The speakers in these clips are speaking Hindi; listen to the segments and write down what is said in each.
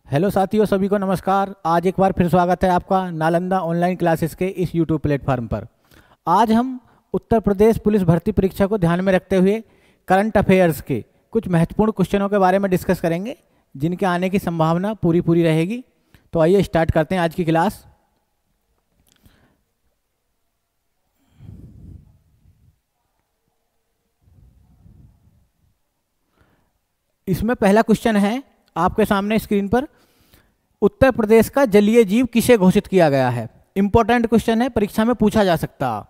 हेलो साथियों, सभी को नमस्कार। आज एक बार फिर स्वागत है आपका नालंदा ऑनलाइन क्लासेस के इस यूट्यूब प्लेटफॉर्म पर। आज हम उत्तर प्रदेश पुलिस भर्ती परीक्षा को ध्यान में रखते हुए करंट अफेयर्स के कुछ महत्वपूर्ण क्वेश्चनों के बारे में डिस्कस करेंगे, जिनके आने की संभावना पूरी रहेगी। तो आइए स्टार्ट करते हैं आज की क्लास। इसमें पहला क्वेश्चन है आपके सामने स्क्रीन पर, उत्तर प्रदेश का जलीय जीव किसे घोषित किया गया है। इंपॉर्टेंट क्वेश्चन है, परीक्षा में पूछा जा सकता,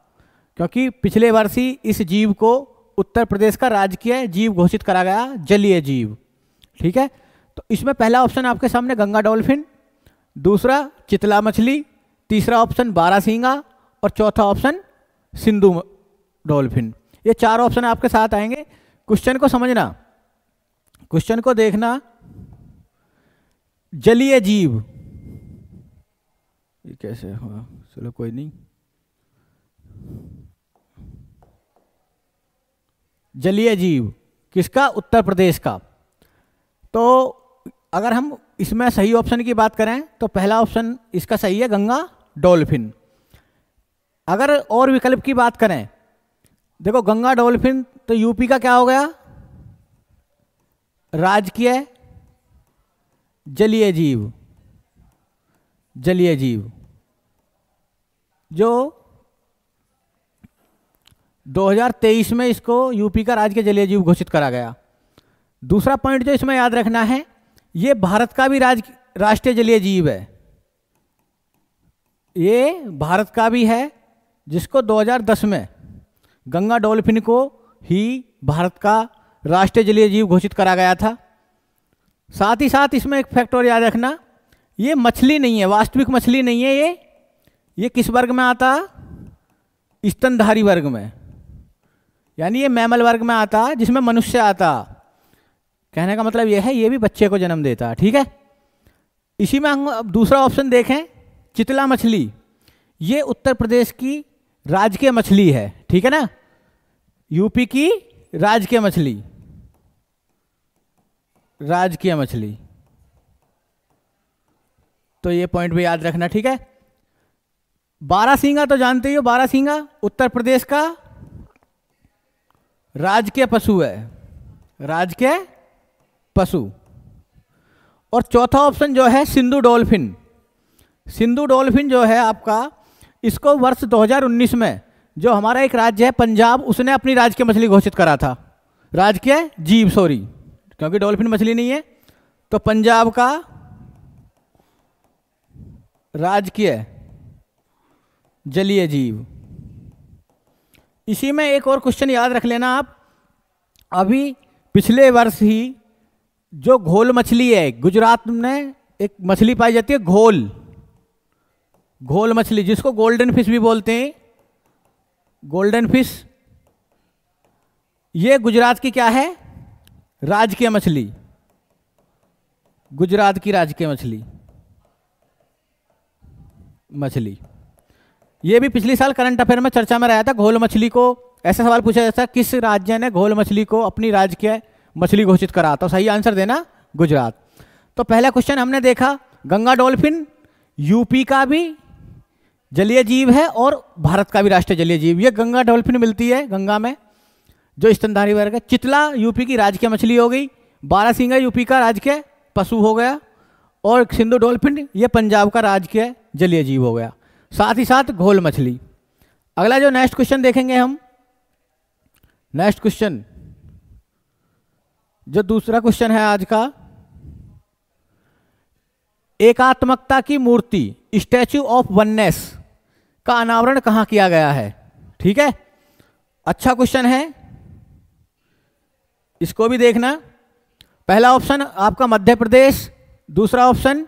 क्योंकि पिछले वर्ष ही इस जीव को उत्तर प्रदेश का राजकीय जीव घोषित करा गया, जलीय जीव। ठीक है, तो इसमें पहला ऑप्शन आपके सामने गंगा डॉल्फिन, दूसरा चितला मछली, तीसरा ऑप्शन बारहसिंगा और चौथा ऑप्शन सिंधु डॉल्फिन। ये चार ऑप्शन आपके साथ आएंगे। क्वेश्चन को समझना, क्वेश्चन को देखना। जलीय जीव ये कैसे हुआ, चलो कोई नहीं। जलीय जीव किसका? उत्तर प्रदेश का। तो अगर हम इसमें सही ऑप्शन की बात करें तो पहला ऑप्शन इसका सही है, गंगा डॉल्फिन। अगर और विकल्प की बात करें, देखो गंगा डॉल्फिन तो यूपी का क्या हो गया? राजकीय जलीय जीव। जलीय जीव जो 2023 में इसको यूपी का राजकीय जलीय जीव घोषित करा गया। दूसरा पॉइंट जो इसमें याद रखना है, ये भारत का भी राष्ट्रीय जलीय जीव है। ये भारत का भी है, जिसको 2010 में गंगा डॉल्फिन को ही भारत का राष्ट्रीय जलीय जीव घोषित करा गया था। साथ ही साथ इसमें एक फैक्ट और याद रखना, ये मछली नहीं है, वास्तविक मछली नहीं है। ये किस वर्ग में आता? स्तनधारी वर्ग में, यानी ये मैमल वर्ग में आता, जिसमें मनुष्य आता। कहने का मतलब ये है, ये भी बच्चे को जन्म देता। ठीक है, इसी में हम अब दूसरा ऑप्शन देखें, चितला मछली। ये उत्तर प्रदेश की राजकीय मछली है। ठीक है ना, यूपी की राजकीय मछली, राजकीय मछली। तो ये पॉइंट भी याद रखना। ठीक है, बारहसिंगा तो जानते ही हो, बारहसिंगा उत्तर प्रदेश का राजकीय पशु है, राजकीय पशु। और चौथा ऑप्शन जो है सिंधु डॉल्फिन। सिंधु डॉल्फिन जो है आपका, इसको वर्ष 2019 में जो हमारा एक राज्य है पंजाब, उसने अपनी राजकीय मछली घोषित करा था। राजकीय जीव, सॉरी, क्योंकि डॉल्फिन मछली नहीं है, तो पंजाब का राजकीय जलीय जीव। इसी में एक और क्वेश्चन याद रख लेना आप, अभी पिछले वर्ष ही जो घोल मछली है, गुजरात में एक मछली पाई जाती है, घोल मछली, जिसको गोल्डन फिश भी बोलते हैं, गोल्डन फिश। ये गुजरात की क्या है? राजकीय मछली, गुजरात की राजकीय मछली। ये भी पिछले साल करंट अफेयर में चर्चा में रहा था। घोल मछली को ऐसा सवाल पूछा जाता है, किस राज्य ने घोल मछली को अपनी राजकीय मछली घोषित करा? तो सही आंसर देना गुजरात। तो पहला क्वेश्चन हमने देखा, गंगा डॉल्फिन यूपी का भी जलीय जीव है और भारत का भी राष्ट्रीय जलीय जीव। ये गंगा डॉल्फिन मिलती है गंगा में, जो स्तनधारी वर्ग है। चितला यूपी की राजकीय मछली हो गई, बारहसिंगा यूपी का राजकीय पशु हो गया, और सिंधु डॉल्फिन ये पंजाब का राजकीय जलीय जीव हो गया, साथ ही साथ घोल मछली। अगला जो नेक्स्ट क्वेश्चन देखेंगे हम, नेक्स्ट क्वेश्चन जो दूसरा क्वेश्चन है आज का, एकात्मकता की मूर्ति स्टैच्यू ऑफ वननेस का अनावरण कहां किया गया है? ठीक है, अच्छा क्वेश्चन है, इसको भी देखना। पहला ऑप्शन आपका मध्य प्रदेश, दूसरा ऑप्शन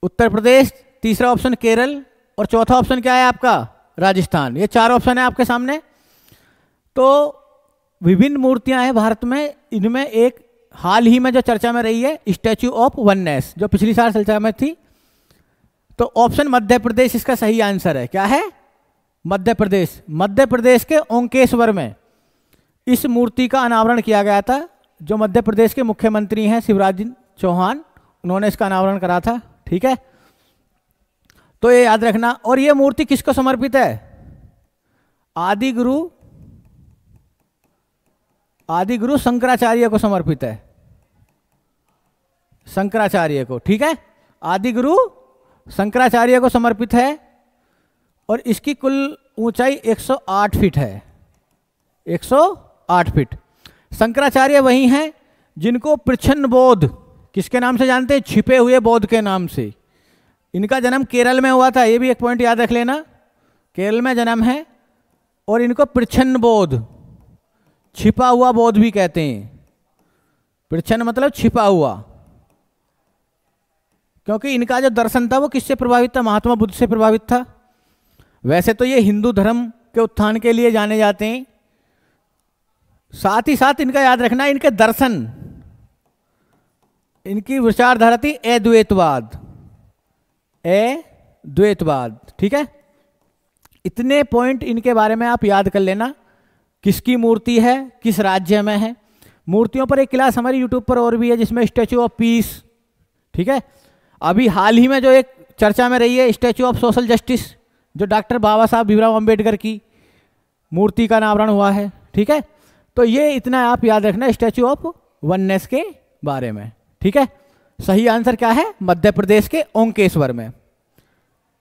उत्तर प्रदेश, तीसरा ऑप्शन केरल और चौथा ऑप्शन क्या है आपका? राजस्थान। ये चार ऑप्शन है आपके सामने। तो विभिन्न मूर्तियां हैं भारत में, इनमें एक हाल ही में जो चर्चा में रही है, स्टैच्यू ऑफ वननेस, जो पिछली साल चर्चा में थी। तो ऑप्शन मध्य प्रदेश इसका सही आंसर है। क्या है? मध्य प्रदेश। मध्य प्रदेश के ओंकेश्वर में इस मूर्ति का अनावरण किया गया था, जो मध्य प्रदेश के मुख्यमंत्री हैं शिवराज चौहान, उन्होंने इसका अनावरण करा था। ठीक है, तो ये याद रखना। और ये मूर्ति किसको समर्पित है? आदि गुरु शंकराचार्य को समर्पित है, शंकराचार्य को। ठीक है, आदि गुरु शंकराचार्य को समर्पित है और इसकी कुल ऊंचाई 108 फीट है, 108 फीट। शंकराचार्य वही हैं जिनको प्रच्छन्न बोध किसके नाम से जानते हैं? छिपे हुए बोध के नाम से। इनका जन्म केरल में हुआ था, ये भी एक पॉइंट याद रख लेना, केरल में जन्म है। और इनको प्रच्छन्न बोध, छिपा हुआ बोध भी कहते हैं। प्रच्छन्न मतलब छिपा हुआ, क्योंकि इनका जो दर्शन था वो किससे प्रभावित था? महात्मा बुद्ध से प्रभावित था। वैसे तो ये हिंदू धर्म के उत्थान के लिए जाने जाते हैं, साथ ही साथ इनका याद रखना, इनके दर्शन, इनकी विचारधारा थी अद्वैतवाद, अद्वैतवाद। ठीक है, इतने पॉइंट इनके बारे में आप याद कर लेना। किसकी मूर्ति है, किस राज्य में है। मूर्तियों पर एक क्लास हमारी यूट्यूब पर और भी है जिसमें स्टैचू ऑफ पीस। ठीक है, अभी हाल ही में जो एक चर्चा में रही है स्टैचू ऑफ सोशल जस्टिस, जो डॉक्टर बाबा साहब भीमराव अंबेडकर की मूर्ति का अनावरण हुआ है। ठीक है, तो ये इतना आप याद रखना स्टैचू ऑफ वननेस के बारे में। ठीक है, सही आंसर क्या है? मध्य प्रदेश के ओंकेश्वर में।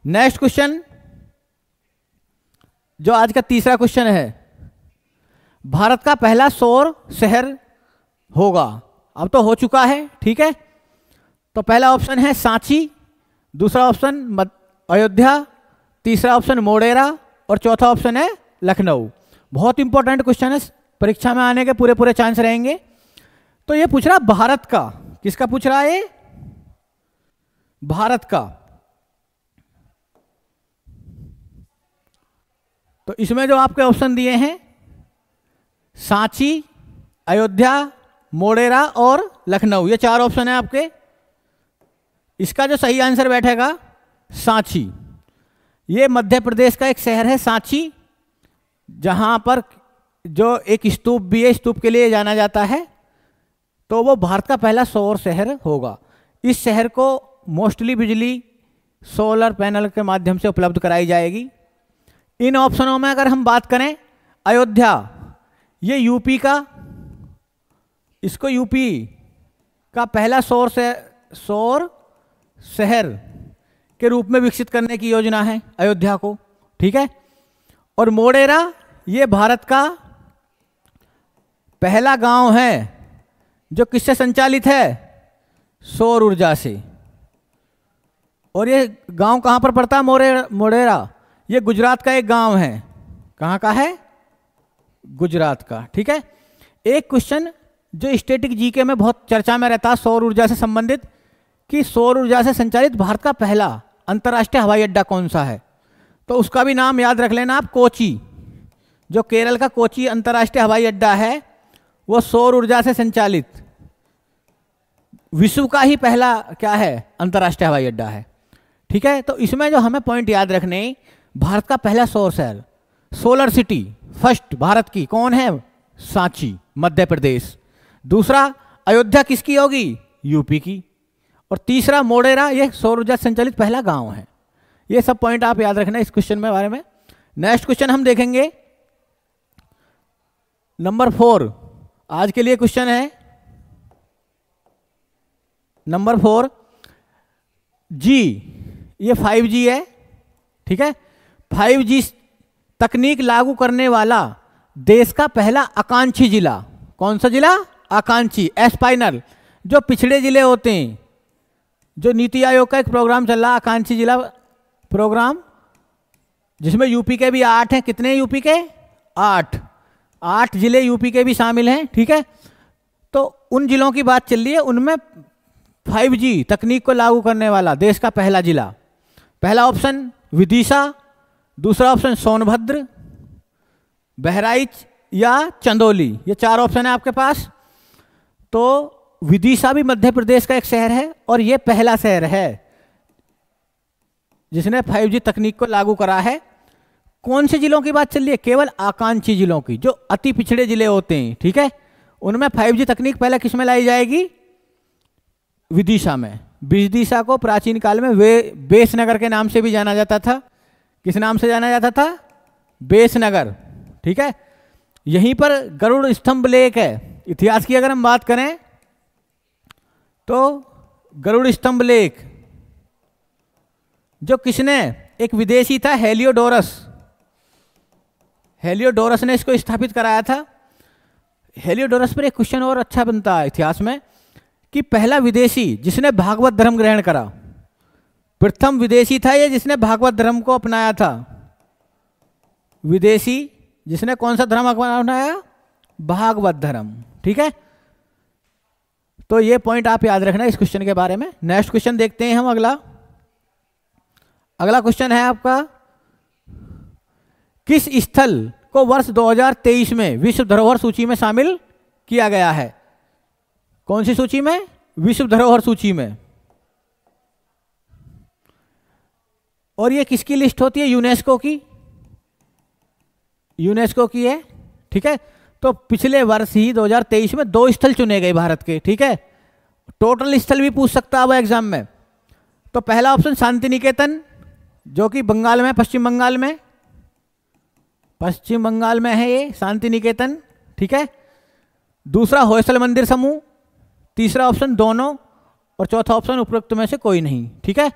नेक्स्ट क्वेश्चन, जो आज का तीसरा क्वेश्चन है, भारत का पहला सौर शहर होगा। अब तो हो चुका है। ठीक है, तो पहला ऑप्शन है सांची, दूसरा ऑप्शन अयोध्या, तीसरा ऑप्शन मोढेरा और चौथा ऑप्शन है लखनऊ। बहुत इंपॉर्टेंट क्वेश्चन है, परीक्षा में आने के पूरे पूरे चांस रहेंगे। तो ये पूछ रहा भारत का, किसका पूछ रहा है? भारत का। तो इसमें जो आपके ऑप्शन दिए हैं सांची, अयोध्या, मोढेरा और लखनऊ, ये चार ऑप्शन है आपके। इसका जो सही आंसर बैठेगा सांची। ये मध्य प्रदेश का एक शहर है सांची, जहां पर जो एक स्तूप भी है, स्तूप के लिए जाना जाता है। तो वो भारत का पहला सौर शहर होगा। इस शहर को मोस्टली बिजली सोलर पैनल के माध्यम से उपलब्ध कराई जाएगी। इन ऑप्शनों में अगर हम बात करें, अयोध्या ये यूपी का, इसको यूपी का पहला सौर शहर के रूप में विकसित करने की योजना है अयोध्या को। ठीक है, और मोढेरा ये भारत का पहला गांव है जो किससे संचालित है? सौर ऊर्जा से। और ये गांव कहां पर पड़ता है? मोढेरा ये गुजरात का एक गांव है। कहां का है? गुजरात का। ठीक है, एक क्वेश्चन जो स्टैटिक जीके में बहुत चर्चा में रहता है सौर ऊर्जा से संबंधित, कि सौर ऊर्जा से संचालित भारत का पहला अंतर्राष्ट्रीय हवाई अड्डा कौन सा है? तो उसका भी नाम याद रख लेना आप, कोची। जो केरल का कोची अंतर्राष्ट्रीय हवाई अड्डा है वो सौर ऊर्जा से संचालित विश्व का ही पहला क्या है? अंतर्राष्ट्रीय हवाई अड्डा है। ठीक है, तो इसमें जो हमें पॉइंट याद रखने, भारत का पहला सौर शहर, सोलर सिटी फर्स्ट भारत की कौन है? सांची, मध्य प्रदेश। दूसरा अयोध्या किसकी होगी? यूपी की। और तीसरा मोढेरा, ये सौर ऊर्जा संचालित पहला गांव है। ये सब पॉइंट आप याद रखना इस क्वेश्चन में बारे में। नेक्स्ट क्वेश्चन हम देखेंगे नंबर 4। आज के लिए क्वेश्चन है नंबर 4, जी ये 5G है। ठीक है, 5G तकनीक लागू करने वाला देश का पहला आकांक्षी जिला कौन सा जिला? आकांक्षी, एस्पाइनल, जो पिछड़े जिले होते हैं, जो नीति आयोग का एक प्रोग्राम चल रहा आकांक्षी जिला प्रोग्राम, जिसमें यूपी के भी 8 हैं। कितने यूपी के? 8 जिले यूपी के भी शामिल हैं। ठीक है, तो उन जिलों की बात चल रही है, उनमें 5G तकनीक को लागू करने वाला देश का पहला जिला। पहला ऑप्शन विदिशा, दूसरा ऑप्शन सोनभद्र, बहराइच या चंदौली, ये 4 ऑप्शन है आपके पास। तो विदिशा भी मध्य प्रदेश का एक शहर है और ये पहला शहर है जिसने 5G तकनीक को लागू करा है। कौन से जिलों की बात चल रही है? केवल आकांक्षी जिलों की, जो अति पिछड़े जिले होते हैं। ठीक है, उनमें 5G तकनीक पहले किस में लाई जाएगी? विदिशा में। विदिशा को प्राचीन काल में बेसनगर के नाम से भी जाना जाता था। किस नाम से जाना जाता था? बेसनगर। ठीक है, यहीं पर गरुड़ स्तंभ लेक है। इतिहास की अगर हम बात करें तो गरुड़ स्तंभ लेक जो किसने, एक विदेशी था हेलियोडोरस, हेलियोडोरस ने इसको स्थापित कराया था। हेलियोडोरस पर एक क्वेश्चन और अच्छा बनता है इतिहास में कि पहला विदेशी जिसने भागवत धर्म ग्रहण करा, प्रथम विदेशी था ये जिसने भागवत धर्म को अपनाया था। विदेशी जिसने कौन सा धर्म अपनाया? भागवत धर्म। ठीक है, तो ये पॉइंट आप याद रखना इस क्वेश्चन के बारे में। नेक्स्ट क्वेश्चन देखते हैं हम। अगला क्वेश्चन है आपका, किस स्थल को वर्ष 2023 में विश्व धरोहर सूची में शामिल किया गया है? कौन सी सूची में? विश्व धरोहर सूची में। और ये किसकी लिस्ट होती है? यूनेस्को की, यूनेस्को की है। ठीक है, तो पिछले वर्ष ही 2023 में 2 स्थल चुने गए भारत के। ठीक है, टोटल स्थल भी पूछ सकता है वो एग्जाम में। तो पहला ऑप्शन शांति निकेतन जो कि बंगाल में, पश्चिम बंगाल में, पश्चिम बंगाल में है ये शांति निकेतन। ठीक है, दूसरा होयसल मंदिर समूह, तीसरा ऑप्शन दोनों, और चौथा ऑप्शन उपरोक्त में से कोई नहीं। ठीक है,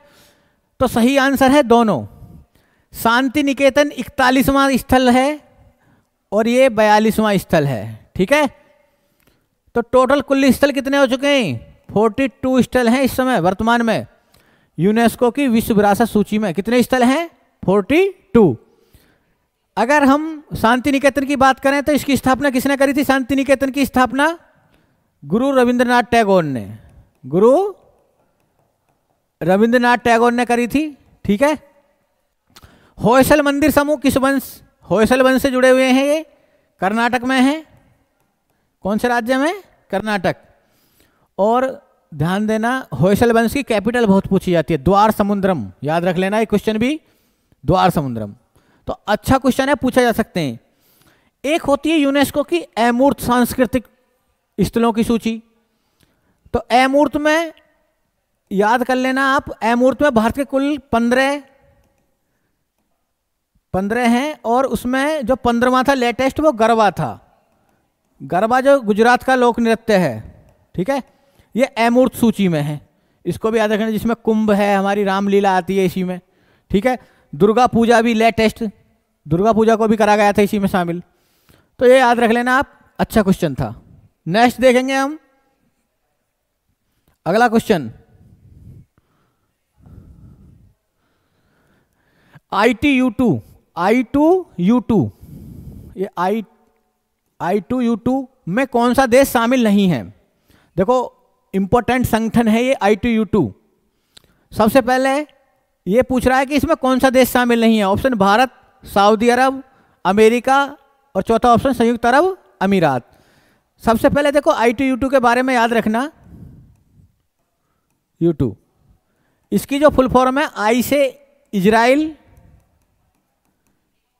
तो सही आंसर है दोनों। शांति निकेतन 41वां स्थल है और ये 42वां स्थल है। ठीक है, तो टोटल कुल स्थल कितने हो चुके हैं? 42 स्थल हैं इस समय वर्तमान में यूनेस्को की विश्व विरासत सूची में। कितने स्थल हैं? 42। अगर हम शांति निकेतन की बात करें तो इसकी स्थापना किसने करी थी? शांति निकेतन की स्थापना गुरु रविंद्रनाथ टैगोर ने, गुरु रविंद्रनाथ टैगोर ने करी थी। ठीक है, होयसल मंदिर समूह किस वंश, होयसल वंश से जुड़े हुए हैं? ये कर्नाटक में है। कौन से राज्य में? कर्नाटक। और ध्यान देना, होयसल वंश की कैपिटल बहुत पूछी जाती है, द्वार समुद्रम। याद रख लेना ये क्वेश्चन भी, द्वार समुद्रम। तो अच्छा क्वेश्चन है, पूछा जा सकते हैं। एक होती है यूनेस्को की अमूर्त सांस्कृतिक स्थलों की सूची। तो अमूर्त में याद कर लेना आप, अमूर्त में भारत के कुल 15 हैं और उसमें जो 15वां था लेटेस्ट वो गरबा था। गरबा जो गुजरात का लोक नृत्य है। ठीक है, ये अमूर्त सूची में है, इसको भी याद रखना। जिसमें कुंभ है, हमारी रामलीला आती है इसी में। ठीक है, दुर्गा पूजा भी लेटेस्ट, दुर्गा पूजा को भी करा गया था इसी में शामिल। तो ये याद रख लेना आप, अच्छा क्वेश्चन था। नेक्स्ट देखेंगे हम अगला क्वेश्चन। I2U2, ये I2U2 में कौन सा देश शामिल नहीं है? देखो इंपॉर्टेंट संगठन है ये I2U2। सबसे पहले ये पूछ रहा है कि इसमें कौन सा देश शामिल नहीं है। ऑप्शन भारत, सऊदी अरब, अमेरिका और चौथा ऑप्शन संयुक्त अरब अमीरात। सबसे पहले देखो I2U2 के बारे में याद रखना। U2 इसकी जो फुल फॉर्म है, I से इजराइल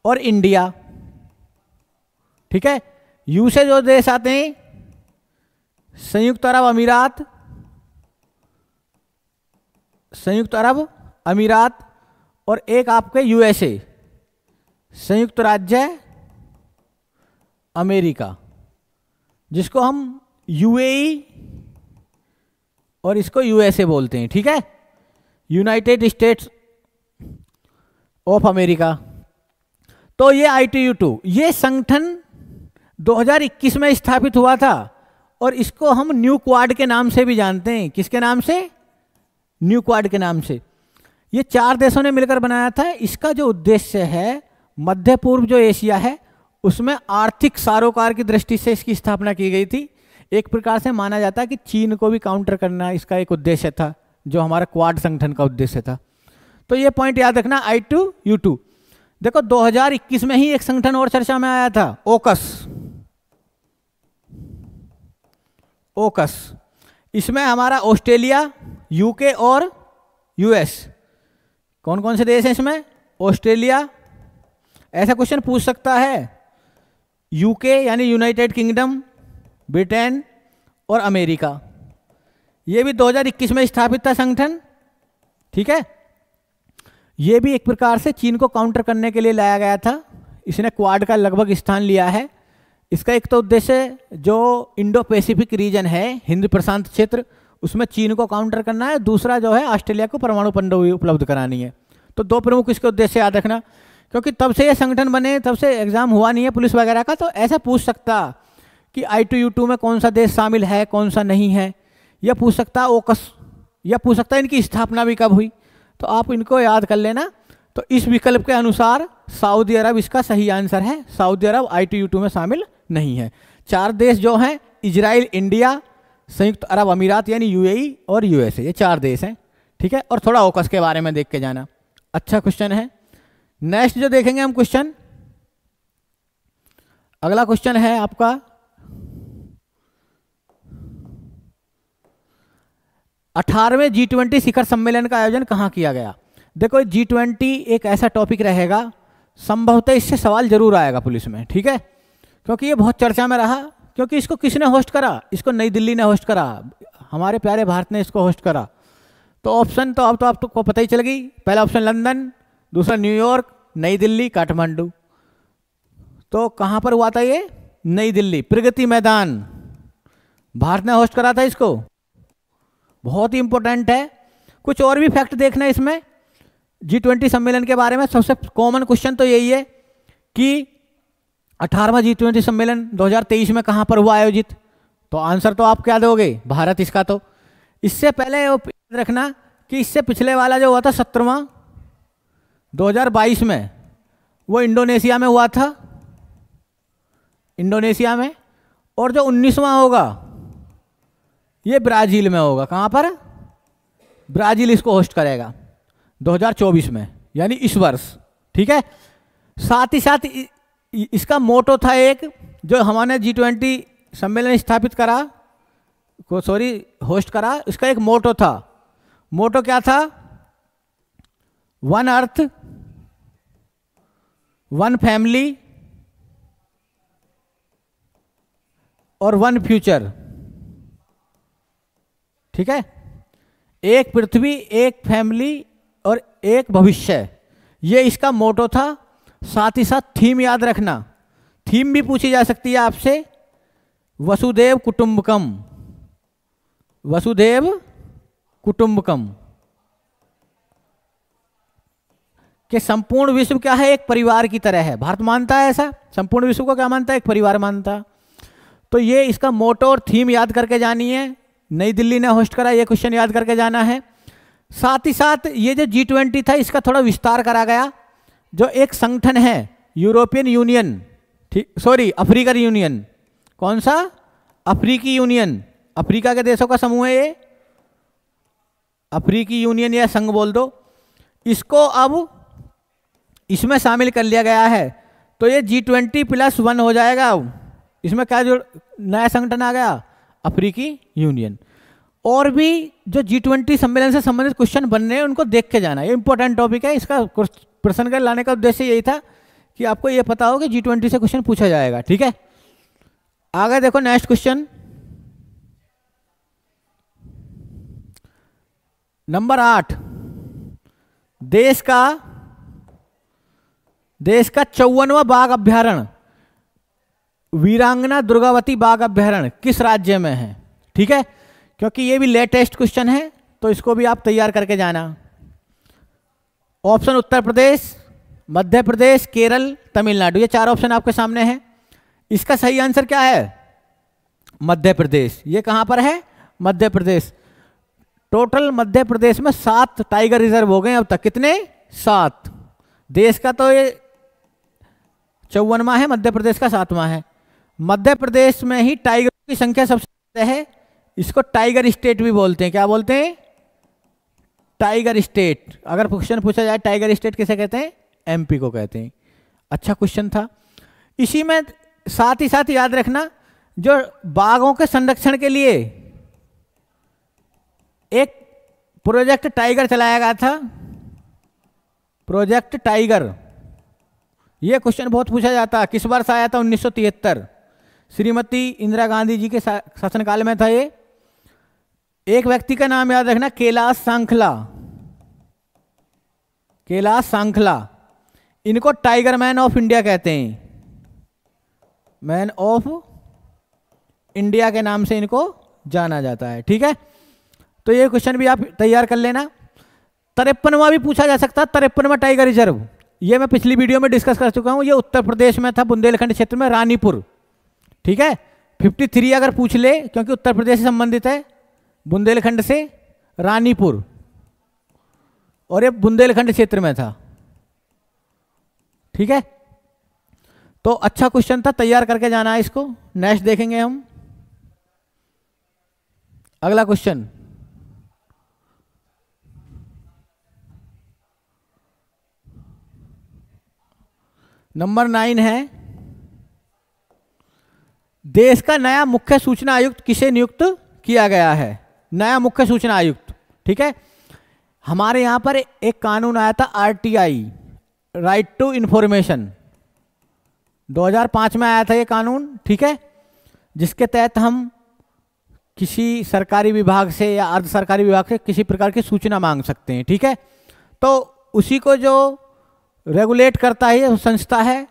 और इंडिया। ठीक है, यू से जो देश आते हैं संयुक्त अरब अमीरात, संयुक्त अरब अमीरात, और एक आपके यूएसए, संयुक्त राज्य अमेरिका, जिसको हम यूएई और इसको यूएसए बोलते हैं। ठीक है, यूनाइटेड स्टेट्स ऑफ अमेरिका। तो ये I2U2 ये संगठन 2021 में स्थापित हुआ था और इसको हम न्यू क्वाड के नाम से भी जानते हैं। किसके नाम से? न्यू क्वाड के नाम से। ये 4 देशों ने मिलकर बनाया था। इसका जो उद्देश्य है, मध्य पूर्व जो एशिया है उसमें आर्थिक सरोकार की दृष्टि से इसकी स्थापना की गई थी। एक प्रकार से माना जाता है कि चीन को भी काउंटर करना इसका एक उद्देश्य था, जो हमारा क्वाड संगठन का उद्देश्य था। तो ये पॉइंट याद रखना I2U2। देखो 2021 में ही एक संगठन और चर्चा में आया था, ओकस। ओकस इसमें हमारा ऑस्ट्रेलिया, यूके और यूएस, कौन कौन से देश हैं इसमें? ऑस्ट्रेलिया, ऐसा क्वेश्चन पूछ सकता है, यूके यानी यूनाइटेड किंगडम, ब्रिटेन और अमेरिका। ये भी 2021 में स्थापित था संगठन, ठीक है। ये भी एक प्रकार से चीन को काउंटर करने के लिए लाया गया था। इसने क्वाड का लगभग स्थान लिया है। इसका एक तो उद्देश्य जो इंडो पैसिफिक रीजन है, हिंद प्रशांत क्षेत्र, उसमें चीन को काउंटर करना है। दूसरा जो है ऑस्ट्रेलिया को परमाणु पनडुब्बी उपलब्ध करानी है। तो दो प्रमुख इसके उद्देश्य याद रखना, क्योंकि तब से ये संगठन बने, तब से एग्जाम हुआ नहीं है पुलिस वगैरह का, तो ऐसा पूछ सकता कि I2U2 में कौन सा देश शामिल है, कौन सा नहीं है, यह पूछ सकता ओकस, यह पूछ सकता इनकी स्थापना भी कब हुई। तो आप इनको याद कर लेना। तो इस विकल्प के अनुसार सऊदी अरब इसका सही आंसर है। सऊदी अरब I2U2 में शामिल नहीं है। 4 देश जो हैं, इजराइल, इंडिया, संयुक्त अरब अमीरात यानी UAE और USA, ये 4 देश हैं, ठीक है। और थोड़ा ओकस के बारे में देख के जाना। अच्छा क्वेश्चन है। नेक्स्ट जो देखेंगे हम क्वेश्चन, अगला क्वेश्चन है आपका 18वें G20 शिखर सम्मेलन का आयोजन कहाँ किया गया। देखो G20 एक ऐसा टॉपिक रहेगा, संभवतः इससे सवाल जरूर आएगा पुलिस में, ठीक है, क्योंकि ये बहुत चर्चा में रहा। क्योंकि इसको किसने होस्ट करा, इसको नई दिल्ली ने होस्ट करा, हमारे प्यारे भारत ने इसको होस्ट करा। तो ऑप्शन तो अब तो आपको पता ही चल गई। पहला ऑप्शन लंदन, दूसरा न्यूयॉर्क, नई दिल्ली, काठमांडू। तो कहाँ पर हुआ था ये, नई दिल्ली, प्रगति मैदान, भारत ने होस्ट करा था इसको। बहुत ही इंपॉर्टेंट है। कुछ और भी फैक्ट देखना है इसमें G20 सम्मेलन के बारे में। सबसे कॉमन क्वेश्चन तो यही है कि 18वां G20 सम्मेलन 2023 में कहाँ पर हुआ आयोजित। तो आंसर तो आप क्या दोगे, भारत इसका। तो इससे पहले याद रखना कि इससे पिछले वाला जो हुआ था 17वां 2022 में, वो इंडोनेशिया में हुआ था, इंडोनेशिया में। और जो 19वां होगा ये ब्राजील में होगा। कहाँ पर, ब्राजील इसको होस्ट करेगा 2024 में, यानी इस वर्ष, ठीक है। साथ ही साथ इसका मोटो था एक, जो हमारे G20 सम्मेलन स्थापित करा, होस्ट करा, इसका एक मोटो था। मोटो क्या था, वन अर्थ, वन फैमिली और वन फ्यूचर, ठीक है। एक पृथ्वी, एक फैमिली और एक भविष्य, ये इसका मोटो था। साथ ही साथ थीम याद रखना, थीम भी पूछी जा सकती है आपसे, वसुधैव कुटुंबकम, वसुधैव कुटुंबकम, कि संपूर्ण विश्व क्या है, एक परिवार की तरह है। भारत मानता है ऐसा, संपूर्ण विश्व को क्या मानता है, एक परिवार मानता है। तो ये इसका मोटो और थीम याद करके जानी है। नई दिल्ली ने होस्ट करा, ये क्वेश्चन याद करके जाना है। साथ ही साथ ये जो G20 था, इसका थोड़ा विस्तार करा गया। जो एक संगठन है यूरोपियन यूनियन, ठीक, सॉरी अफ्रीकन यूनियन, कौन सा, अफ्रीकी यूनियन, अफ्रीका के देशों का समूह है ये, अफ्रीकी यूनियन या संघ बोल दो, इसको अब इसमें शामिल कर लिया गया है। तो ये G20+1 हो जाएगा। अब इसमें क्या जो नया संगठन आ गया, अफ्रीकी यूनियन। और भी जो G20 सम्मेलन से संबंधित क्वेश्चन बन रहे हैं उनको देख के जाना, ये इंपॉर्टेंट टॉपिक है। इसका प्रश्न कर लाने का उद्देश्य यही था कि आपको ये पता हो कि G20 से क्वेश्चन पूछा जाएगा, ठीक है। आगे देखो नेक्स्ट क्वेश्चन नंबर 8, देश का 54वां बाघ अभ्यारण्य, वीरांगना दुर्गावती बाघ अभ्यारण्य किस राज्य में है, ठीक है। क्योंकि ये भी लेटेस्ट क्वेश्चन है, तो इसको भी आप तैयार करके जाना। ऑप्शन उत्तर प्रदेश, मध्य प्रदेश, केरल, तमिलनाडु, ये 4 ऑप्शन आपके सामने हैं। इसका सही आंसर क्या है, मध्य प्रदेश। ये कहां पर है, मध्य प्रदेश। टोटल मध्य प्रदेश में 7 टाइगर रिजर्व हो गए अब तक। कितने, 7। देश का तो ये 54वां है, मध्य प्रदेश का 7वां है। मध्य प्रदेश में ही टाइगर की संख्या सबसे ज्यादा है। इसको टाइगर स्टेट भी बोलते हैं। क्या बोलते हैं, टाइगर स्टेट। अगर क्वेश्चन पूछा जाए टाइगर स्टेट किसे कहते हैं, MP को कहते हैं। अच्छा क्वेश्चन था। इसी में साथ ही साथ याद रखना, जो बाघों के संरक्षण के लिए एक प्रोजेक्ट टाइगर चलाया गया था, प्रोजेक्ट टाइगर। यह क्वेश्चन बहुत पूछा जाता है। किस वर्ष आया था, 1973, श्रीमती इंदिरा गांधी जी के शासनकाल में था ये। एक व्यक्ति का नाम याद रखना, कैलाश सांखला। कैलाश सांखला, इनको टाइगर मैन ऑफ इंडिया कहते हैं। मैन ऑफ इंडिया के नाम से इनको जाना जाता है। ठीक है, तो ये क्वेश्चन भी आप तैयार कर लेना। 53वां भी पूछा जा सकता है, 53वां टाइगर रिजर्व, ये मैं पिछली वीडियो में डिस्कस कर चुका हूं। ये उत्तर प्रदेश में था, बुंदेलखंड क्षेत्र में, रानीपुर। ठीक है, 53 अगर पूछ ले, क्योंकि उत्तर प्रदेश से संबंधित है, बुंदेलखंड से रानीपुर, और ये बुंदेलखंड क्षेत्र में था। ठीक है, तो अच्छा क्वेश्चन था, तैयार करके जाना है इसको। नेक्स्ट देखेंगे हम अगला क्वेश्चन। नंबर 9 है, देश का नया मुख्य सूचना आयुक्त किसे नियुक्त किया गया है? नया मुख्य सूचना आयुक्त। ठीक है, हमारे यहां पर एक कानून आया था आरटीआई, राइट टू इंफॉर्मेशन, 2005 में आया था ये कानून। ठीक है, जिसके तहत हम किसी सरकारी विभाग से या अर्ध सरकारी विभाग से किसी प्रकार की सूचना मांग सकते हैं। ठीक है, तो उसी को जो रेगुलेट करता है वो संस्था है,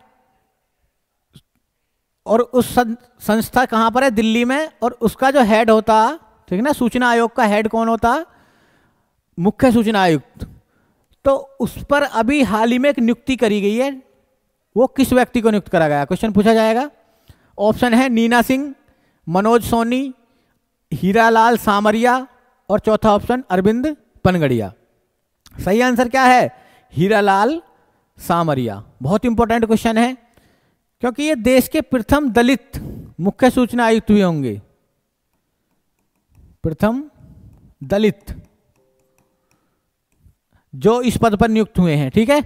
और उस संस्था कहाँ पर है? दिल्ली में। और उसका जो हेड होता, ठीक है ना, सूचना आयोग का हेड कौन होता? मुख्य सूचना आयुक्त। तो उस पर अभी हाल ही में एक नियुक्ति करी गई है, वो किस व्यक्ति को नियुक्त करा गया? क्वेश्चन पूछा जाएगा। ऑप्शन है नीना सिंह, मनोज सोनी, हीरालाल सामरिया, और चौथा ऑप्शन अरविंद पनगड़िया। सही आंसर क्या है? हीरालाल सामरिया। बहुत इंपॉर्टेंट क्वेश्चन है, क्योंकि ये देश के प्रथम दलित मुख्य सूचना आयुक्त भी होंगे। प्रथम दलित जो इस पद पर नियुक्त हुए हैं। ठीक है,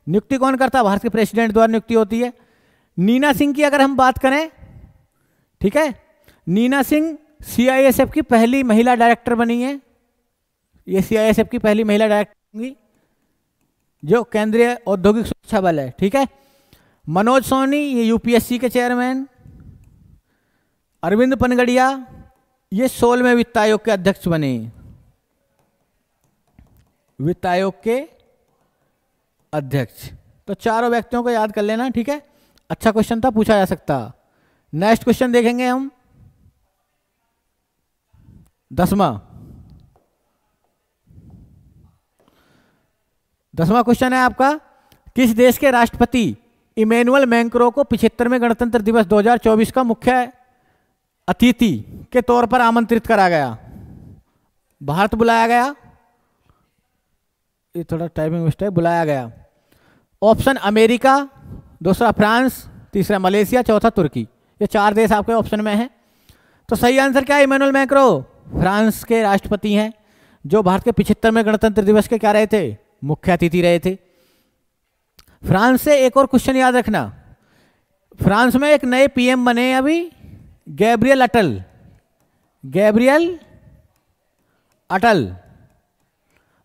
नियुक्ति कौन करता है? भारत के प्रेसिडेंट द्वारा नियुक्ति होती है। नीना सिंह की अगर हम बात करें, ठीक है, नीना सिंह सीआईएसएफ की पहली महिला डायरेक्टर बनी है। ये सीआईएसएफ की पहली महिला डायरेक्टर होंगी, जो केंद्रीय औद्योगिक सुरक्षा बल है। ठीक है, मनोज सोनी ये यूपीएससी के चेयरमैन, अरविंद पनगड़िया ये 16वें वित्त आयोग के अध्यक्ष बने, वित्त आयोग के अध्यक्ष। तो चारों व्यक्तियों को याद कर लेना। ठीक है, अच्छा क्वेश्चन था, पूछा जा सकता। नेक्स्ट क्वेश्चन देखेंगे हम, 10वां क्वेश्चन है आपका, किस देश के राष्ट्रपति इमैनुअल मैक्रों को 75वें गणतंत्र दिवस 2024 का मुख्य अतिथि के तौर पर आमंत्रित करा गया? भारत बुलाया गया, ये थोड़ा टाइपिंग मिस्टेक, बुलाया गया। ऑप्शन अमेरिका, दूसरा फ्रांस, तीसरा मलेशिया, चौथा तुर्की। ये 4 देश आपके ऑप्शन में है। तो सही आंसर क्या है? इमैनुअल मैक्रो फ्रांस के राष्ट्रपति हैं, जो भारत के 75वें गणतंत्र दिवस के क्या रहे थे? मुख्य अतिथि रहे थे। फ्रांस से एक और क्वेश्चन याद रखना, फ्रांस में एक नए पीएम बने अभी, गैब्रियल अटल,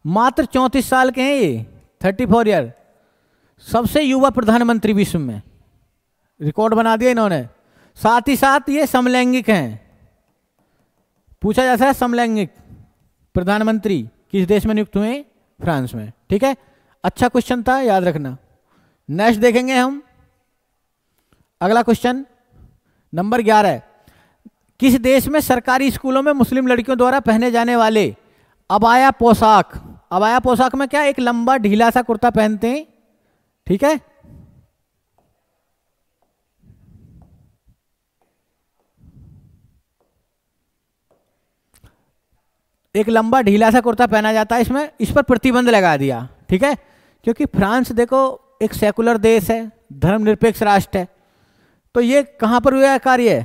मात्र 34 साल के हैं ये, 34 ईयर, सबसे युवा प्रधानमंत्री विश्व में, रिकॉर्ड बना दिया इन्होंने। साथ ही साथ ये समलैंगिक हैं। पूछा जा सकता है समलैंगिक प्रधानमंत्री किस देश में नियुक्त हुए? फ्रांस में। ठीक है, अच्छा क्वेश्चन था, याद रखना। नेक्स्ट देखेंगे हम अगला क्वेश्चन, नंबर 11, किस देश में सरकारी स्कूलों में मुस्लिम लड़कियों द्वारा पहने जाने वाले अबाया पोशाक, अबाया पोशाक में क्या, एक लंबा ढीला सा कुर्ता पहनते हैं। ठीक है, एक लंबा ढीला सा कुर्ता पहना जाता है, इसमें इस पर प्रतिबंध लगा दिया। ठीक है, क्योंकि फ्रांस देखो एक सेकुलर देश है, धर्मनिरपेक्ष राष्ट्र है, तो ये कहाँ पर हुआ कार्य है?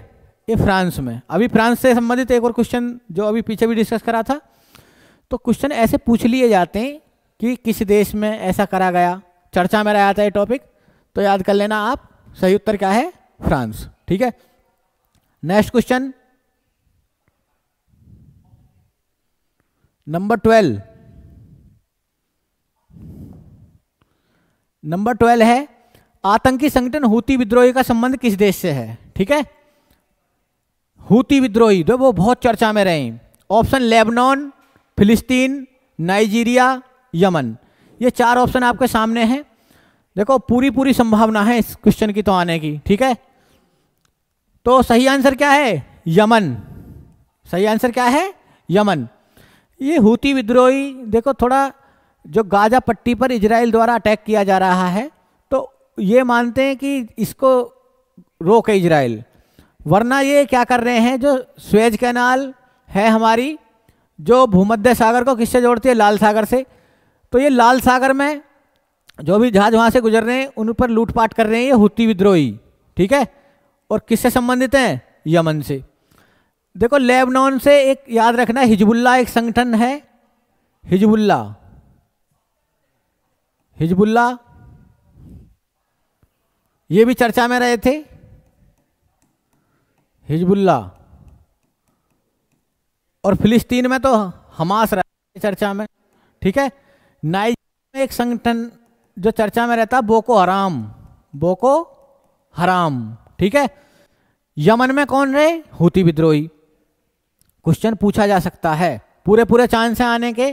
ये फ्रांस में। अभी फ्रांस से संबंधित एक और क्वेश्चन जो अभी पीछे भी डिस्कस करा था, तो क्वेश्चन ऐसे पूछ लिए जाते हैं कि किस देश में ऐसा करा गया, चर्चा में रहा था ये टॉपिक, तो याद कर लेना आप। सही उत्तर क्या है? फ्रांस। ठीक है, नेक्स्ट क्वेश्चन नंबर 12, नंबर 12 है, आतंकी संगठन हूती विद्रोही का संबंध किस देश से है? ठीक है, हूती विद्रोही जो वो बहुत चर्चा में रहे, ऑप्शन लेबनान, फिलिस्तीन, नाइजीरिया, यमन। ये 4 ऑप्शन आपके सामने हैं। देखो पूरी पूरी संभावना है इस क्वेश्चन की तो आने की, ठीक है। तो सही आंसर क्या है? यमन। सही आंसर क्या है? यमन। ये हूती विद्रोही, देखो थोड़ा जो गाजा पट्टी पर इजराइल द्वारा अटैक किया जा रहा है, तो ये मानते हैं कि इसको रोके इजराइल, वरना ये क्या कर रहे हैं, जो स्वेज कैनाल है हमारी, जो भूमध्य सागर को किससे जोड़ती है? लाल सागर से। तो ये लाल सागर में जो भी जहाज वहाँ से गुजर रहे हैं उन पर लूटपाट कर रहे हैं ये हूती विद्रोही, ठीक है। और किससे संबंधित हैं? यमन से। देखो लेबनान से एक याद रखना, हिजबुल्ला एक संगठन है, हिजबुल्ला, हिजबुल्ला ये भी चर्चा में रहे थे, हिजबुल्ला। और फिलिस्तीन में तो हमास रहा है चर्चा में, ठीक है। नाइजीरिया में एक संगठन जो चर्चा में रहता, बोको हराम, बोको हराम, ठीक है। यमन में कौन रहे? हूती विद्रोही। क्वेश्चन पूछा जा सकता है, पूरे पूरे चांस हैं आने के,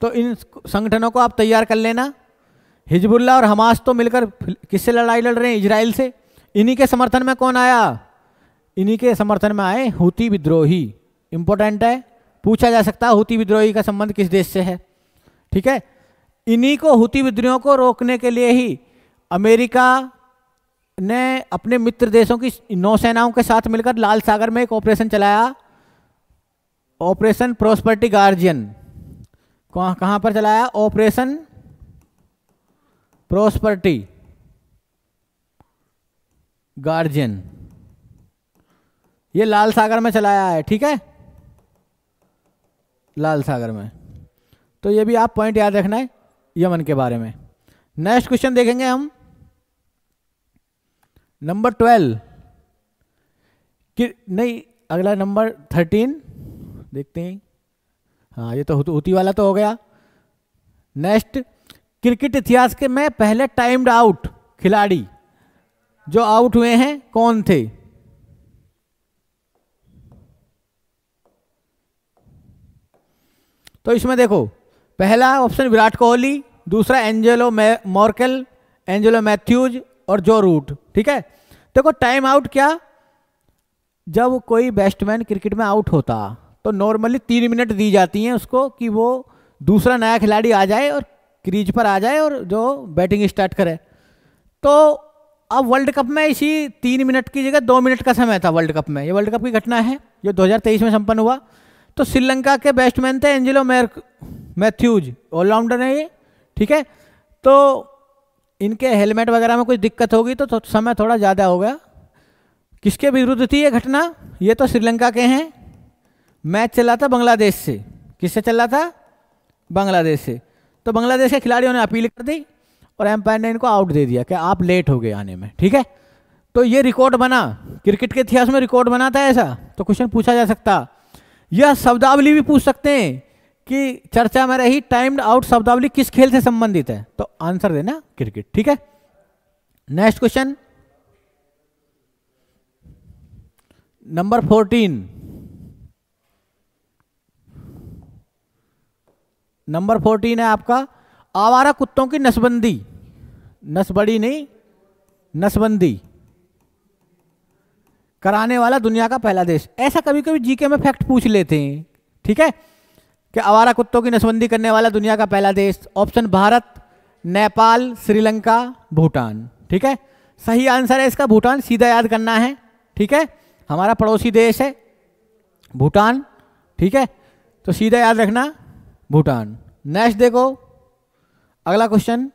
तो इन संगठनों को आप तैयार कर लेना। हिजबुल्ला और हमास तो मिलकर किससे लड़ाई लड़ रहे हैं? इजराइल से। इन्हीं के समर्थन में कौन आया? इन्हीं के समर्थन में आए हूती विद्रोही। इंपॉर्टेंट है, पूछा जा सकता है हूती विद्रोही का संबंध किस देश से है, ठीक है। इन्हीं को हूती विद्रोहियों को रोकने के लिए ही अमेरिका ने अपने मित्र देशों की नौसेनाओं के साथ मिलकर लाल सागर में एक ऑपरेशन चलाया, ऑपरेशन प्रॉस्पेरिटी गार्जियन। कहां पर चलाया? ऑपरेशन प्रॉस्पेरिटी गार्जियन, ये लाल सागर में चलाया है, ठीक है, लाल सागर में। तो ये भी आप पॉइंट याद रखना है यमन के बारे में। नेक्स्ट क्वेश्चन देखेंगे हम, नंबर 12 कि नहीं, अगला नंबर 13 देखते हैं। हाँ, ये तो हूती वाला तो हो गया। नेक्स्ट, क्रिकेट इतिहास के में पहले टाइम्ड आउट खिलाड़ी जो आउट हुए हैं कौन थे? तो इसमें देखो, पहला ऑप्शन विराट कोहली, दूसरा एंजेलो मॉर्केल, एंजेलो मैथ्यूज और जो रूट, ठीक है। देखो टाइम आउट क्या, जब कोई बैट्समैन क्रिकेट में आउट होता तो नॉर्मली 3 मिनट दी जाती हैं उसको कि वो दूसरा नया खिलाड़ी आ जाए और क्रीज पर आ जाए और जो बैटिंग स्टार्ट करे। तो अब वर्ल्ड कप में इसी 3 मिनट की जगह 2 मिनट का समय था वर्ल्ड कप में। ये वर्ल्ड कप की घटना है जो 2023 में संपन्न हुआ। तो श्रीलंका के बैट्समैन थे एंजेलो मैथ्यूज, ऑलराउंडर है ये, ठीक है। तो इनके हेलमेट वगैरह में कुछ दिक्कत होगी तो समय थोड़ा ज़्यादा हो गया। किसके विरुद्ध थी ये घटना? ये तो श्रीलंका के हैं। मैच चला था बांग्लादेश से। किससे चला था? बांग्लादेश से। तो बांग्लादेश के खिलाड़ियों ने अपील कर दी और एम्पायर ने इनको आउट दे दिया कि आप लेट हो गए आने में, ठीक है। तो ये रिकॉर्ड बना, क्रिकेट के इतिहास में रिकॉर्ड बना था ऐसा। तो क्वेश्चन पूछा जा सकता, यह शब्दावली भी पूछ सकते हैं कि चर्चा में रही टाइम्ड आउट शब्दावली किस खेल से संबंधित है? तो आंसर देना क्रिकेट, ठीक है। Next question number 14। नंबर 14 है आपका, आवारा कुत्तों की नसबंदी, नसबड़ी नहीं, नसबंदी कराने वाला दुनिया का पहला देश। ऐसा कभी कभी जीके में फैक्ट पूछ लेते हैं, ठीक है, कि आवारा कुत्तों की नसबंदी करने वाला दुनिया का पहला देश। ऑप्शन भारत, नेपाल, श्रीलंका, भूटान, ठीक है। सही आंसर है इसका भूटान, सीधा याद करना है, ठीक है। हमारा पड़ोसी देश है भूटान, ठीक है, तो सीधा याद रखना भूटान। नेक्स्ट देखो अगला क्वेश्चन,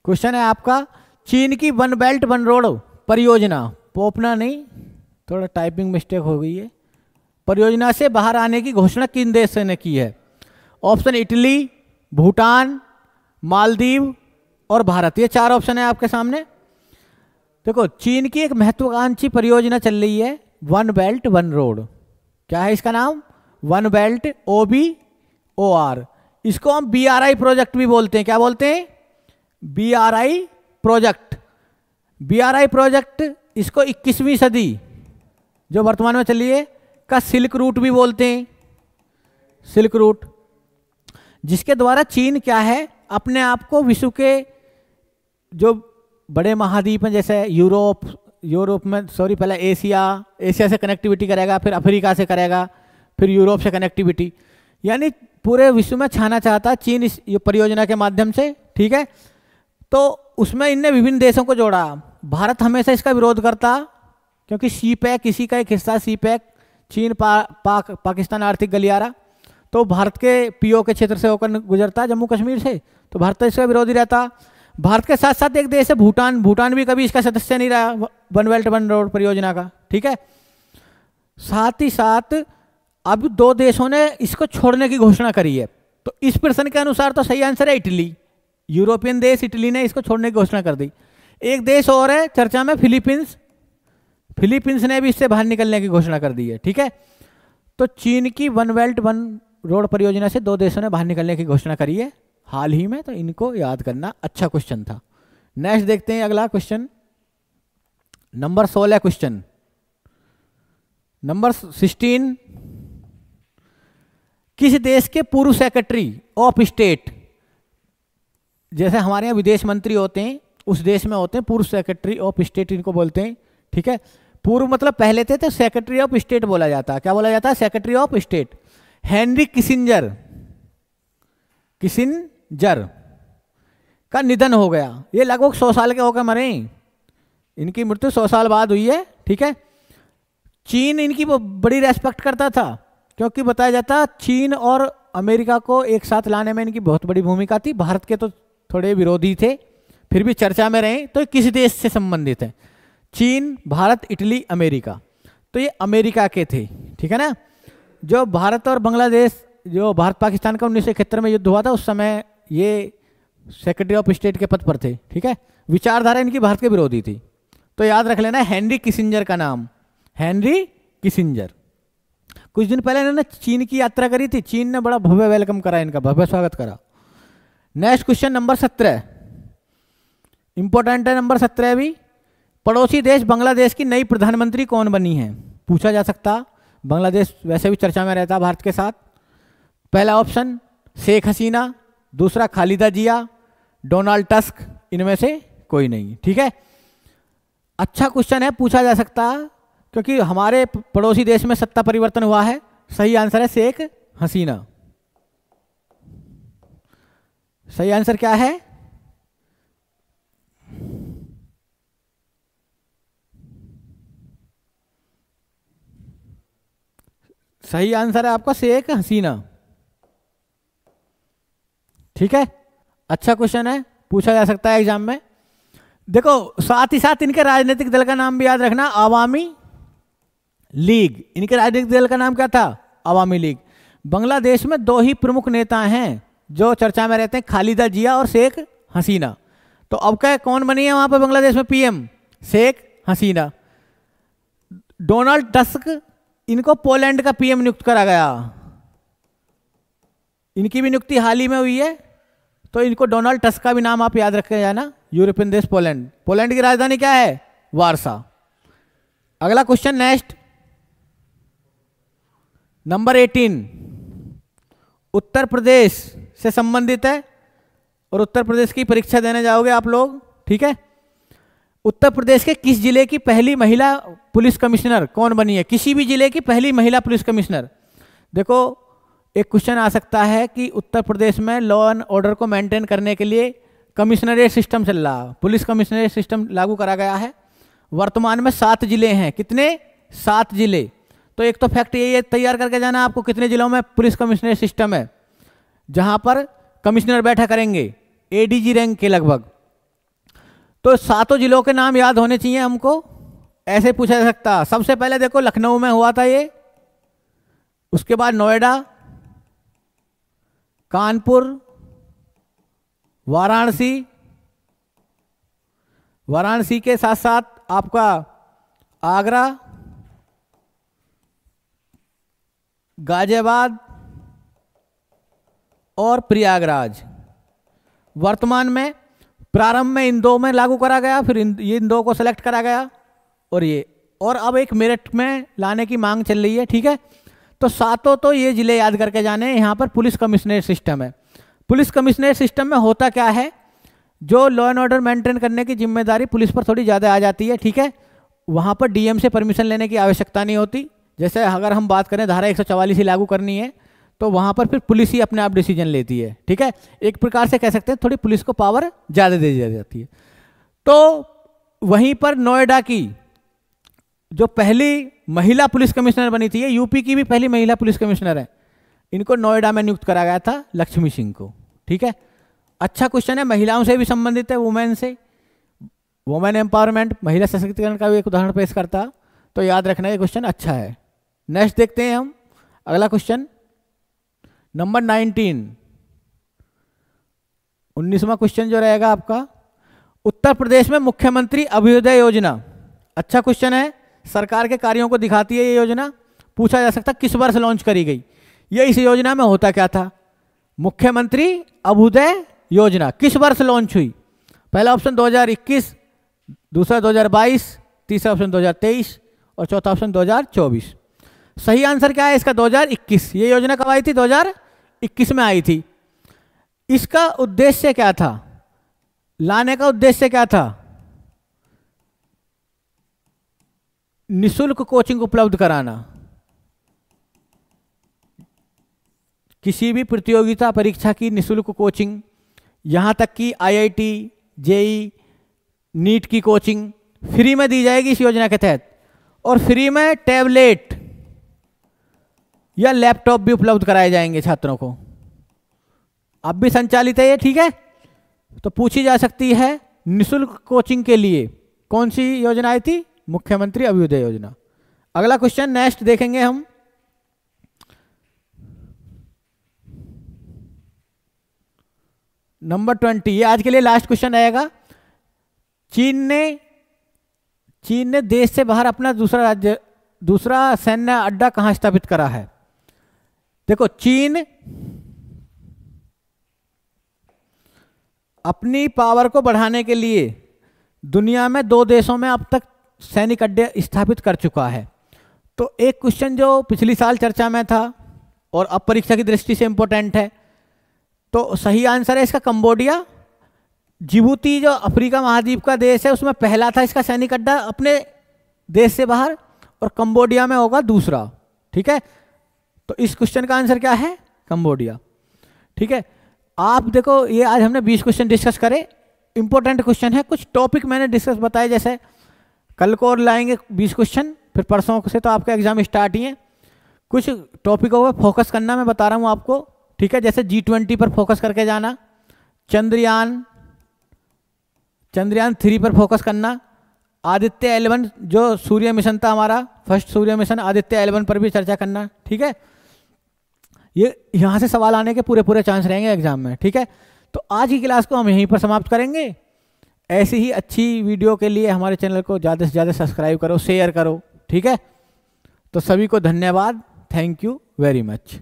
क्वेश्चन है आपका, चीन की वन बेल्ट वन रोड परियोजना, पोपना नहीं, थोड़ा टाइपिंग मिस्टेक हो गई है, परियोजना से बाहर आने की घोषणा किन देश ने की है? ऑप्शन इटली, भूटान, मालदीव और भारत। ये 4 ऑप्शन है आपके सामने। देखो चीन की एक महत्वाकांक्षी परियोजना चल रही है वन बेल्ट वन रोड। क्या है इसका नाम? One belt OBOR। इसको हम BRI प्रोजेक्ट भी बोलते हैं। क्या बोलते हैं? BRI project. BRI प्रोजेक्ट इसको 21वीं सदी जो वर्तमान में चली है का सिल्क रूट भी बोलते हैं। सिल्क रूट, जिसके द्वारा चीन क्या है, अपने आप को विश्व के जो बड़े महाद्वीप हैं जैसे यूरोप में पहले एशिया से कनेक्टिविटी करेगा, फिर अफ्रीका से करेगा, फिर यूरोप से कनेक्टिविटी, यानी पूरे विश्व में छाना चाहता है चीन इस परियोजना के माध्यम से। ठीक है, तो उसमें इनने विभिन्न देशों को जोड़ा। भारत हमेशा इसका विरोध करता, क्योंकि CPEC इसी का एक हिस्सा। CPEC चीन पाकिस्तान आर्थिक गलियारा, तो भारत के PO के क्षेत्र से होकर गुजरता जम्मू कश्मीर से, तो भारत इसका विरोधी रहता। भारत के साथ साथ एक देश है भूटान, भूटान भी कभी इसका सदस्य नहीं रहा वन बेल्ट वन रोड परियोजना का। ठीक है, साथ ही साथ अब 2 देशों ने इसको छोड़ने की घोषणा करी है। तो इस प्रश्न के अनुसार तो सही आंसर है इटली। यूरोपियन देश इटली ने इसको छोड़ने की घोषणा कर दी। एक देश और है चर्चा में, फिलीपींस। फिलीपींस ने भी इससे बाहर निकलने की घोषणा कर दी है। ठीक है, तो चीन की वन बेल्ट वन रोड परियोजना से 2 देशों ने बाहर निकलने की घोषणा करी है हाल ही में, तो इनको याद करना अच्छा क्वेश्चन था। नेक्स्ट देखते हैं अगला क्वेश्चन, नंबर 16 क्वेश्चन। नंबर 16, किस देश के पूर्व सेक्रेटरी ऑफ स्टेट, जैसे हमारे यहाँ विदेश मंत्री होते हैं, उस देश में होते हैं पूर्व सेक्रेटरी ऑफ स्टेट, इनको बोलते हैं। ठीक है, पूर्व मतलब पहले थे तो सेक्रेटरी ऑफ स्टेट बोला जाता है। क्या बोला जाता है? Secretary of state. Henry Kissinger का निधन हो गया। ये लगभग 100 साल के होकर मरे। इनकी मृत्यु 100 साल बाद हुई है। ठीक है, चीन इनकी बड़ी रेस्पेक्ट करता था, क्योंकि बताया जाता चीन और अमेरिका को एक साथ लाने में इनकी बहुत बड़ी भूमिका थी। भारत के तो थोड़े विरोधी थे, फिर भी चर्चा में रहे। तो किस देश से संबंधित है? चीन, भारत, इटली, अमेरिका। तो ये अमेरिका के थे। ठीक है ना। जो भारत और बांग्लादेश, जो भारत पाकिस्तान का 1971 में युद्ध हुआ था, उस समय ये सेक्रेटरी ऑफ स्टेट के पद पर थे। ठीक है, विचारधारा इनकी भारत के विरोधी थी। तो याद रख लेना हेनरी किसिंजर का नाम, हेनरी किसिंजर। कुछ दिन पहले इन्होंने चीन की यात्रा करी थी। चीन ने बड़ा भव्य वेलकम करा, इनका भव्य स्वागत करा। नेक्स्ट क्वेश्चन नंबर 17, इंपॉर्टेंट है नंबर 17 भी। पड़ोसी देश बांग्लादेश की नई प्रधानमंत्री कौन बनी है? पूछा जा सकता। बांग्लादेश वैसे भी चर्चा में रहता भारत के साथ। पहला ऑप्शन शेख हसीना, दूसरा खालिदा जिया, डोनाल्ड टस्क, इनमें से कोई नहीं। ठीक है, अच्छा क्वेश्चन है, पूछा जा सकता, क्योंकि हमारे पड़ोसी देश में सत्ता परिवर्तन हुआ है। सही आंसर है शेख हसीना। सही आंसर क्या है? सही आंसर है आपका शेख हसीना। ठीक है, अच्छा क्वेश्चन है, पूछा जा सकता है एग्जाम में। देखो, साथ ही साथ इनके राजनीतिक दल का नाम भी याद रखना, आवामी लीग। इनके राजनीतिक दल का नाम क्या था? आवामी लीग। बांग्लादेश में 2 ही प्रमुख नेता हैं जो चर्चा में रहते हैं, खालिदा जिया और शेख हसीना। तो अब क्या कौन बनी है वहां पर बांग्लादेश में PM? Sheikh Hasina. Donald tusk, इनको पोलैंड का PM नियुक्त करा गया। इनकी भी नियुक्ति हाल ही में हुई है, तो इनको डोनाल्ड टस्क का भी नाम आप याद रखे जाना। यूरोपियन देश पोलैंड। पोलैंड की राजधानी क्या है? वारसा। अगला question next, number 18, Uttar Pradesh से संबंधित है, और उत्तर प्रदेश की परीक्षा देने जाओगे आप लोग। ठीक है, उत्तर प्रदेश के किस जिले की पहली महिला पुलिस कमिश्नर कौन बनी है? किसी भी जिले की पहली महिला पुलिस कमिश्नर। देखो, एक क्वेश्चन आ सकता है कि उत्तर प्रदेश में लॉ एंड ऑर्डर को मेंटेन करने के लिए कमिश्नरेट सिस्टम चल रहा, पुलिस कमिश्नरेट सिस्टम लागू करा गया है। वर्तमान में 7 जिले हैं। कितने? 7 जिले। तो एक तो फैक्ट यही है, तैयार करके जाना आपको, कितने जिलों में पुलिस कमिश्नरेट सिस्टम है, जहां पर कमिश्नर बैठा करेंगे ADG रैंक के लगभग। तो 7 जिलों के नाम याद होने चाहिए हमको। ऐसे पूछा जा सकता। सबसे पहले देखो, लखनऊ में हुआ था ये, उसके बाद नोएडा, कानपुर, वाराणसी, वाराणसी के साथ साथ आपका आगरा, गाजियाबाद और प्रयागराज। वर्तमान में प्रारंभ में इन दो में लागू करा गया, फिर ये इन दो को सेलेक्ट करा गया और ये, और अब एक मेरठ में लाने की मांग चल रही है। ठीक है, तो सातों तो ये जिले याद करके जाने। यहाँ पर पुलिस कमिश्नरेट सिस्टम है। पुलिस कमिश्नरेट सिस्टम में होता क्या है, जो लॉ एंड ऑर्डर मेंटेन करने की जिम्मेदारी पुलिस पर थोड़ी ज़्यादा आ जाती है। ठीक है, वहाँ पर डीएम से परमिशन लेने की आवश्यकता नहीं होती। जैसे अगर हम बात करें धारा 144 ही लागू करनी है, तो वहाँ पर फिर पुलिस ही अपने आप डिसीजन लेती है। ठीक है, एक प्रकार से कह सकते हैं थोड़ी पुलिस को पावर ज़्यादा दे दी जाती है। तो वहीं पर नोएडा की जो पहली महिला पुलिस कमिश्नर बनी थी, ये यूपी की भी पहली महिला पुलिस कमिश्नर है, इनको नोएडा में नियुक्त करा गया था, लक्ष्मी सिंह को। ठीक है, अच्छा क्वेश्चन है, महिलाओं से भी संबंधित है, वुमेन से, वुमेन एम्पावरमेंट, महिला सशक्तिकरण का भी एक उदाहरण पेश करता, तो याद रखना ये क्वेश्चन अच्छा है। नेक्स्ट देखते हैं हम अगला क्वेश्चन नंबर 19वां क्वेश्चन जो रहेगा आपका, उत्तर प्रदेश में मुख्यमंत्री अभ्युदय योजना। अच्छा क्वेश्चन है, सरकार के कार्यों को दिखाती है ये योजना। पूछा जा सकता किस वर्ष लॉन्च करी गई, ये इस योजना में होता क्या था। मुख्यमंत्री अभ्युदय योजना किस वर्ष लॉन्च हुई? पहला ऑप्शन 2021, दूसरा 2022, तीसरा ऑप्शन 2023 और चौथा ऑप्शन 2024। सही आंसर क्या है इसका? 2021। ये योजना कब आई थी? 2021 में आई थी। इसका उद्देश्य क्या था? लाने का उद्देश्य क्या था? निशुल्क कोचिंग उपलब्ध कराना। किसी भी प्रतियोगिता परीक्षा की निशुल्क कोचिंग, यहां तक कि आईआईटी, जेई, नीट की कोचिंग फ्री में दी जाएगी इस योजना के तहत, और फ्री में टैबलेट या लैपटॉप भी उपलब्ध कराए जाएंगे छात्रों को। अब भी संचालित है ये। ठीक है, तो पूछी जा सकती है निशुल्क कोचिंग के लिए कौन सी योजना आई थी? मुख्यमंत्री अभ्युदय योजना। अगला क्वेश्चन नेक्स्ट देखेंगे हम, नंबर 20। ये आज के लिए लास्ट क्वेश्चन रहेगा। चीन ने देश से बाहर अपना दूसरा सैन्य अड्डा कहां स्थापित करा है? देखो, चीन अपनी पावर को बढ़ाने के लिए दुनिया में 2 देशों में अब तक सैनिक अड्डे स्थापित कर चुका है। तो एक क्वेश्चन जो पिछली साल चर्चा में था और अब परीक्षा की दृष्टि से इंपॉर्टेंट है, तो सही आंसर है इसका कंबोडिया। जिबूती जो अफ्रीका महाद्वीप का देश है, उसमें पहला था इसका सैनिक अड्डा अपने देश से बाहर, और कंबोडिया में होगा दूसरा। ठीक है, तो इस क्वेश्चन का आंसर क्या है? कंबोडिया। ठीक है, आप देखो ये आज हमने 20 क्वेश्चन डिस्कस करे, इंपॉर्टेंट क्वेश्चन है। कुछ टॉपिक मैंने डिस्कस बताए, जैसे कल को और लाएंगे 20 क्वेश्चन, फिर परसों से तो आपका एग्जाम स्टार्ट ही है। कुछ टॉपिकों पर फोकस करना मैं बता रहा हूँ आपको। ठीक है, जैसे G20 पर फोकस करके जाना, चंद्रयान 3 पर फोकस करना, आदित्य 11 जो सूर्य मिशन था हमारा, फर्स्ट सूर्य मिशन आदित्य 11 पर भी चर्चा करना। ठीक है, ये यहाँ से सवाल आने के पूरे चांस रहेंगे एग्जाम में। ठीक है, तो आज की क्लास को हम यहीं पर समाप्त करेंगे। ऐसी ही अच्छी वीडियो के लिए हमारे चैनल को ज़्यादा से ज़्यादा सब्सक्राइब करो, शेयर करो। ठीक है, तो सभी को धन्यवाद। Thank you very much.